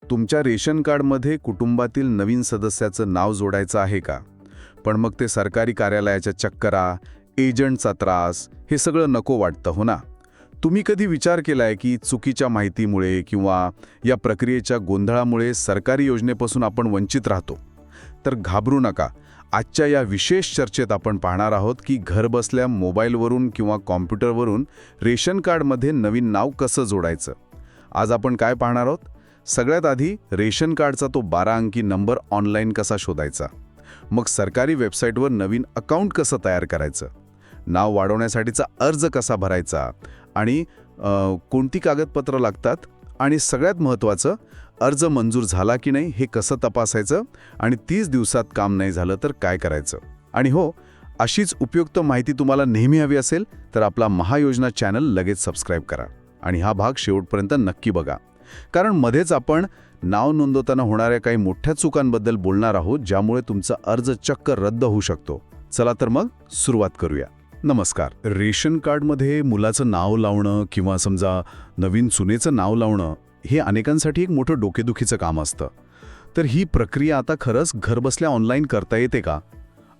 तुमच्या रेशन कार्डमध्ये कुटुंबातील नवीन सदस्याचं नाव जोडायचं आहे का? पण मग ते सरकारी कार्यालयाच्या चक्करा, एजंटचा त्रास, हे सगळं नको वाटतं हो ना? तुम्ही कधी विचार केलाय की चुकीच्या माहितीमुळे किंवा या प्रक्रियेच्या गोंधळामुळे सरकारी योजनेपासून आपण वंचित राहतो? तर घाबरू नका. आजच्या या विशेष चर्चेत आपण पाहणार आहोत की घरबसल्या मोबाईलवरून किंवा कॉम्प्युटरवरून रेशन कार्डमध्ये नवीन नाव कसं जोडायचं. आज आपण काय पाहणार आहोत? सगळ्यात आधी रेशन कार्डचा तो 12 अंकी नंबर ऑनलाईन कसा शोधायचा, मग सरकारी वेबसाईटवर नवीन अकाउंट कसं तयार करायचं, नाव वाढवण्यासाठीचा अर्ज कसा भरायचा आणि कोणती कागदपत्रं लागतात, आणि सगळ्यात महत्त्वाचं, अर्ज मंजूर झाला की नाही हे कसं तपासायचं, आणि 30 दिवसात काम नाही झालं तर काय करायचं. आणि हो, अशीच उपयुक्त माहिती तुम्हाला नेहमी हवी असेल तर आपला महायोजना चॅनल लगेच सबस्क्राईब करा आणि हा भाग शेवटपर्यंत नक्की बघा, कारण मध्येच आपण नाव नोंदवताना होणाऱ्या काही मोठ्या चुकांबद्दल बोलणार आहोत ज्यामुळे तुमचा अर्ज चक्क रद्द होऊ शकतो. चला तर मग सुरुवात करूया. नमस्कार. रेशन कार्डमध्ये मुलाचं नाव लावणं किंवा समजा नवीन सुनेचं नाव लावणं हे अनेकांसाठी एक मोठं डोकेदुखीचं काम असतं. तर ही प्रक्रिया आता खरंच घरबसल्या ऑनलाईन करता येते का?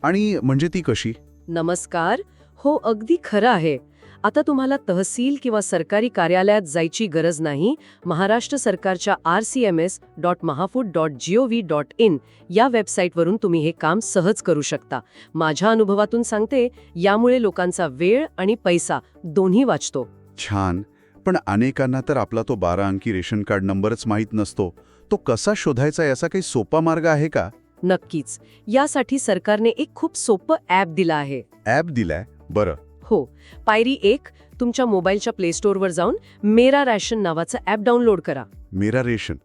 आणि म्हणजे ती कशी? नमस्कार. हो, अगदी खरं आहे. आता तुम्हाला तहसील किंवा सरकारी कार्यालयात जायची गरज नाही. महाराष्ट्र सरकारच्या rcms.mahafud.gov.in या वेबसाईटवरून तुम्ही हे काम सहज करू शकता. माझ्या अनुभवातून सांगते, यामुळे लोकांचा वेळ आणि पैसा दोन्ही वाचतो. छान. पण अनेकांना तर आपला तो 12 अंकी रेशन कार्ड नंबरच माहीत नसतो. तो कसा शोधायचा याचा काही सोपा मार्ग आहे का? नक्कीच. यासाठी सरकारने एक खूप सोपं ॲप दिलं आहे. ॲप दिलाय? बरं. हो. पायरी 1, तुमच्या मोबाईलच्या प्ले स्टोअरवर जाऊन मेरा रेशन नावाचं ॲप डाउनलोड करा. मेरा रेशन.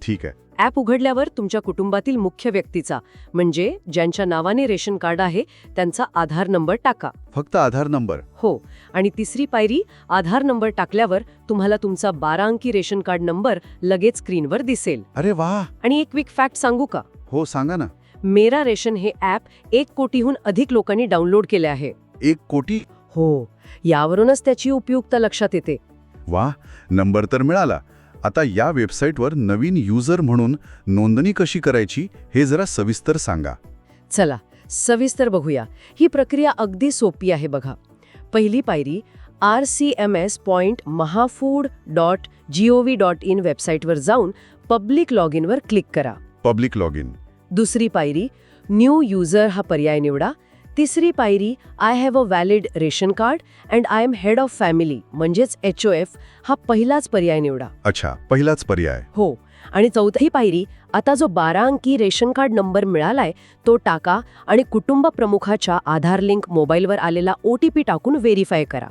ठीक आहे. ॲप उघडल्यावर तुमच्या कुटुंबातील मुख्य व्यक्तीचा, म्हणजे ज्यांच्या नावाने रेशन कार्ड आहे, त्यांचा आधार नंबर टाका. फक्त आधार नंबर? हो. आणि तिसरी पायरी, आधार नंबर टाकल्यावर तुम्हाला तुमचा 12 अंकी रेशन कार्ड नंबर लगेच स्क्रीनवर दिसेल. अरे वाह! आणि एक क्विक फॅक्ट सांगू का? हो, सांगा ना. मेरा रेशन हे ॲप 1 कोटीहून अधिक लोकांनी डाउनलोड केले आहे. 1 कोटी? हो. यावरूनच त्याची उपयुक्तता लक्षात येते. वाह! नंबर तर मिळाला. आता या वेबसाईटवर नवीन युजर म्हणून नोंदणी कशी करायची हे जरा सविस्तर सांगा. चला सविस्तर बघूया. ही प्रक्रिया अगदी सोपी आहे बघा. पहिली पायरी, rcms.mahafud.gov.in वेबसाईटवर जाऊन पब्लिक लॉग इनवर क्लिक करा. Public log in. दुसरी पायरी, न्यू युजर हा पर्याय निवडा. तिसरी पायरी, I have a valid ration card and I am head of family म्हणजेच HOF हा पहिलाच पर्याय निवडा. अच्छा, पहिलाच पर्याय. हो. आणि चौथी पायरी, आता जो 12 अंकी रेशन कार्ड नंबर मिळालाय तो टाका आणि कुटुंब प्रमुखाच्या आधार लिंक मोबाईलवर आलेला OTP टाकून व्हेरीफाय करा.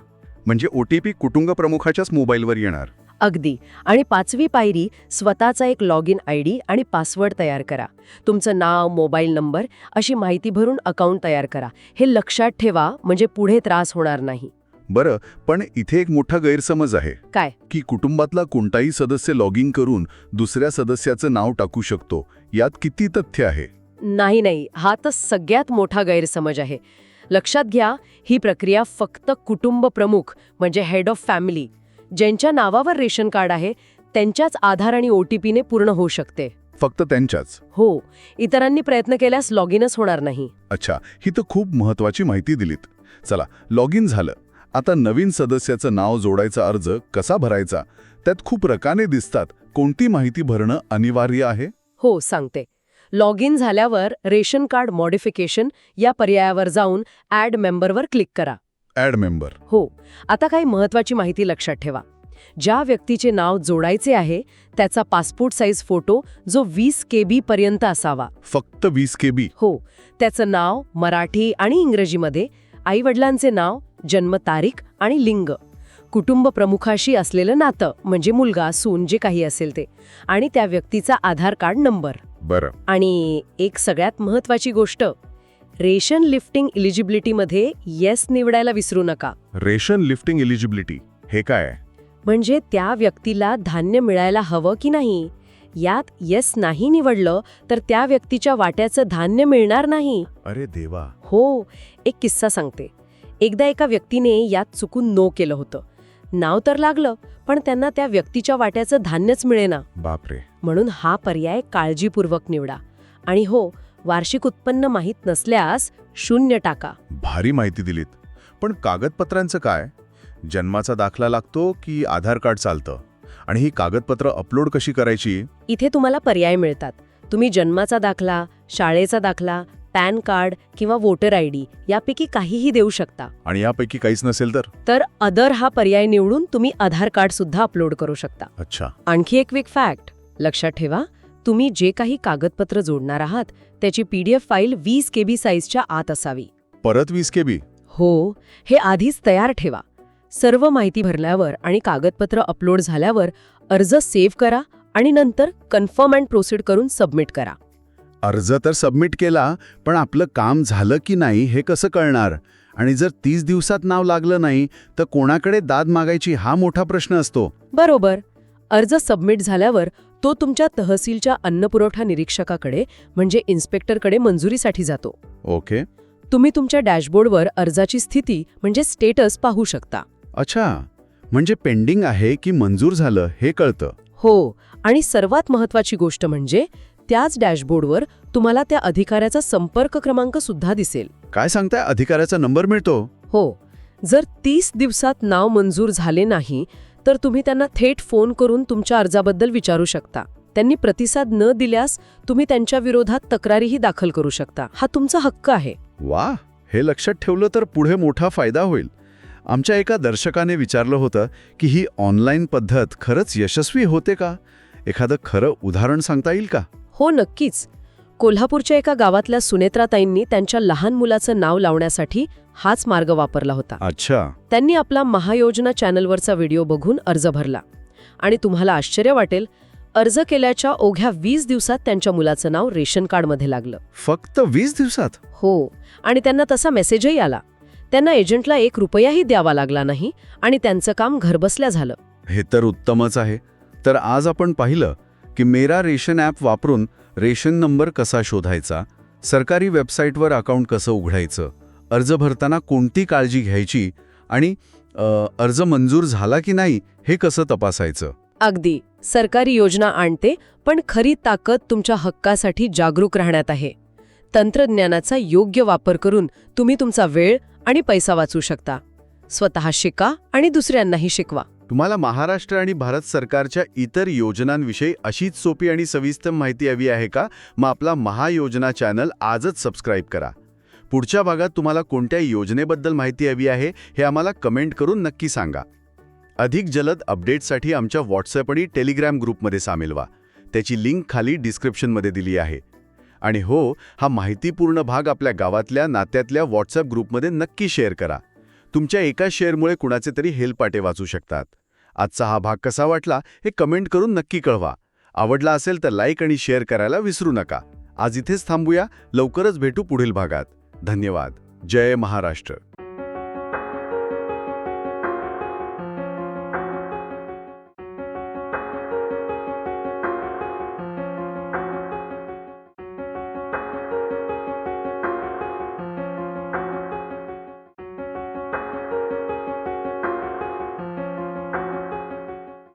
म्हणजे OTP कुटुंब प्रमुखाच्याच मोबाईलवर येणार? अगदी. आणि पाचवी पायरी, स्वतःचा एक लॉग इन ID आणि पासवर्ड तयार करा. तुमचं नाव, मोबाईल नंबर अशी माहिती भरून अकाउंट तयार करा. हे लक्षात ठेवा, म्हणजे पुढे त्रास होणार नाही. बरं, पण इथे एक मोठा गैरसमज आहे. काय? की कुटुंबातला कोणताही सदस्य लॉग इन करून दुसऱ्या सदस्याचं नाव टाकू शकतो. यात किती तथ्य आहे? नाही, हा तर सगळ्यात मोठा गैरसमज आहे. लक्षात घ्या, ही प्रक्रिया फक्त कुटुंब प्रमुख म्हणजे हेड ऑफ फॅमिली, ज्यांच्या नावावर रेशन कार्ड आहे, त्यांच्याच आधार आणि OTPने पूर्ण होऊ शकते. फक्त त्यांच्याच? हो. इतरांनी प्रयत्न केल्यास लॉग इनच होणार नाही. अच्छा, ही तर खूप महत्वाची माहिती दिलीत. चला, लॉग इन झालं. आता नवीन सदस्याचं नाव जोडायचा अर्ज कसा भरायचा? त्यात खूप रकाने दिसतात. कोणती माहिती भरणं अनिवार्य आहे? हो, सांगते. लॉग इन झाल्यावर रेशन कार्ड मॉडिफिकेशन या पर्यायावर जाऊन ॲड मेंबरवर क्लिक करा. Add member. हो. आता काही महत्वाची माहिती लक्षात ठेवा. ज्या व्यक्तीचे नाव जोडायचे आहे त्याचा पासपोर्ट साईज फोटो जो 20 KB पर्यंत असावा. फक्त 20 KB? हो. त्याचं नाव मराठी आणि इंग्रजीमध्ये, आईवडिलांचे नाव, जन्मतारीख आणि लिंग, कुटुंब प्रमुखाशी असलेलं नातं म्हणजे मुलगा, सून जे काही असेल ते, आणि त्या व्यक्तीचा आधार कार्ड नंबर. बरं. आणि एक सगळ्यात महत्वाची गोष्ट, रेशन लिफ्टिंग इलिजिबिलिटीमध्ये येस निवडायला विसरू नका. रेशन लिफ्टिंग एलिजिबिलिटी हे काय? म्हणजे त्या व्यक्तीला धान्य मिळायला हवं की नाही. यात येस नाही निवडलं तर त्या व्यक्तीच्या वाट्याचं धान्य मिळणार नाही. अरे देवा. हो. एक किस्सा सांगते. एकदा एका व्यक्तीने यात चुकून नो केलं होतं. नाव तर लागलं, पण त्यांना त्या व्यक्तीच्या वाट्याचं धान्यच मिळेना. बापरे. म्हणून हा पर्याय काळजीपूर्वक निवडा. आणि हो, वार्षिक उत्पन्न माहीत नसल्यास 0 टाका. भारी माहिती दिलीत. पण कागदपत्रांचं काय? जन्माचा दाखला लागतो की आधार कार्ड चालतं? आणि ही कागदपत्र अपलोड कशी करायची? इथे तुम्हाला पर्याय मिळतात. तुम्ही जन्माचा दाखला, शाळेचा दाखला, पॅन कार्ड किंवा वोटर आयडी यापैकी काहीही देऊ शकता. आणि यापैकी काहीच नसेल तर अदर हा पर्याय निवडून तुम्ही आधार कार्ड सुद्धा अपलोड करू शकता. अच्छा. आणखी एक क्विक फॅक्ट लक्षात ठेवा, तुम्ही जे काही कागदपत्र जोडणार आहात त्याची PDF फाईल 20 KB साईजच्या आत असावी. परत 20 KB? हो, हे आधीच तयार ठेवा. सर्व माहिती भरल्यावर आणि कागदपत्र अपलोड झाल्यावर अर्ज सेव्ह करा आणि नंतर कन्फर्म अँड प्रोसीड करून सबमिट करा. अर्ज तर सबमिट केला, पण आपलं काम झालं की नाही हे कसं कळणार? आणि जर 30 दिवसात नाव लागलं नाही तर कोणाकडे दाद मागायची हा मोठा प्रश्न असतो. बरोबर. अर्ज सबमिट झाल्यावर तो तुमच्या तहसीलच्या अन्नपुरवठा निरीक्षकाकडे म्हणजे इन्स्पेक्टरकडे मंजुरीसाठी जातो. ओके. तुम्ही तुमच्या डॅशबोर्डवर अर्जाची स्थिती म्हणजे स्टेटस पाहू शकता. अच्छा, म्हणजे पेंडिंग आहे की मंजूर झालं हे कळतं. हो, आणि सर्वात महत्त्वाची गोष्ट म्हणजे त्याच डॅशबोर्डवर तुम्हाला त्या अधिकाऱ्याचा संपर्क क्रमांक सुद्धा दिसेल. काय सांगताय, अधिकाऱ्याचा नंबर मिळतो? हो, जर 30 दिवसात नाव मंजूर झाले नाही तर तुम्ही त्यांना थेट फोन करून तुमच्या अर्जाबद्दल विचारू शकता. त्यांनी प्रतिसाद न दिल्यास तुम्ही त्यांच्या विरोधात तक्रारीही दाखल करू शकता. हा तुमचा हक्क आहे. वा, हे लक्षात ठेवलं तर पुढे मोठा फायदा होईल. आमच्या एका दर्शकाने विचारलं होतं की ही ऑनलाईन पद्धत खरंच यशस्वी होते का? एखादं खरं उदाहरण सांगता येईल का? हो, नक्कीच. कोल्हापूरच्या एका गावातल्या सुनेत्राताईंनी त्यांच्या लहान मुलाचं नाव लावण्यासाठी हाच मार्ग वापरला होता. अच्छा. त्यांनी आपला महायोजना चॅनलवरचा व्हिडिओ बघून अर्ज भरला आणि तुम्हाला आश्चर्य वाटेल, अर्ज केल्याच्या ओघ्या 20 दिवसात त्यांच्या मुलाचं नाव रेशन कार्डमध्ये लागलं. फक्त 20 दिवसात? हो, आणि त्यांना तसा मेसेजही आला. त्यांना एजंटला 1 रुपयाही द्यावा लागला नाही आणि त्यांचं काम घरबसल्या झालं. हे तर उत्तमच आहे. तर आज आपण पाहिलं की मेरा रेशन ॲप वापरून रेशन नंबर कसा शोधायचा, सरकारी वेबसाईटवर अकाउंट कसं उघडायचं, अर्ज भरताना कोणती काळजी घ्यायची आणि अर्ज मंजूर झाला की नाही हे कसं तपासायचं. अगदी. सरकारी योजना आणते, पण खरी ताकद तुमच्या हक्कासाठी जागरूक राहण्यात आहे. तंत्रज्ञानाचा योग्य वापर करून तुम्ही तुमचा वेळ आणि पैसा वाचवू शकता. स्वतः शिका आणि दुसऱ्यांनाही शिकवा. तुम्हाला महाराष्ट्र आणि भारत सरकारच्या इतर योजनांविषयी अशीच सोपी आणि सविस्तर माहिती हवी आहे का? मग आपला महायोजना चॅनल आजच सबस्क्राईब करा. पुढच्या भागात तुम्हाला कोणत्या योजनेबद्दल माहिती हवी आहे हे आम्हाला कमेंट करून नक्की सांगा. अधिक जलद अपडेट्ससाठी आमच्या व्हॉट्सअप आणि टेलिग्राम ग्रुपमध्ये सामील व्हा. त्याची लिंक खाली डिस्क्रिप्शनमध्ये दिली आहे. आणि हो, हा माहितीपूर्ण भाग आपल्या गावातल्या नात्यातल्या व्हॉट्सअप ग्रुपमध्ये नक्की शेअर करा. तुमच्या एका शेअरमुळे कुणाचे तरी हेलपाटे वाचू शकतात. आजचा हा भाग कसा वाटला हे कमेंट करून नक्की कळवा. आवडला असेल तर लाईक आणि शेअर करायला विसरू नका. आज इथेच थांबूया. लवकरच भेटू पुढील भागात. धन्यवाद. जय महाराष्ट्र.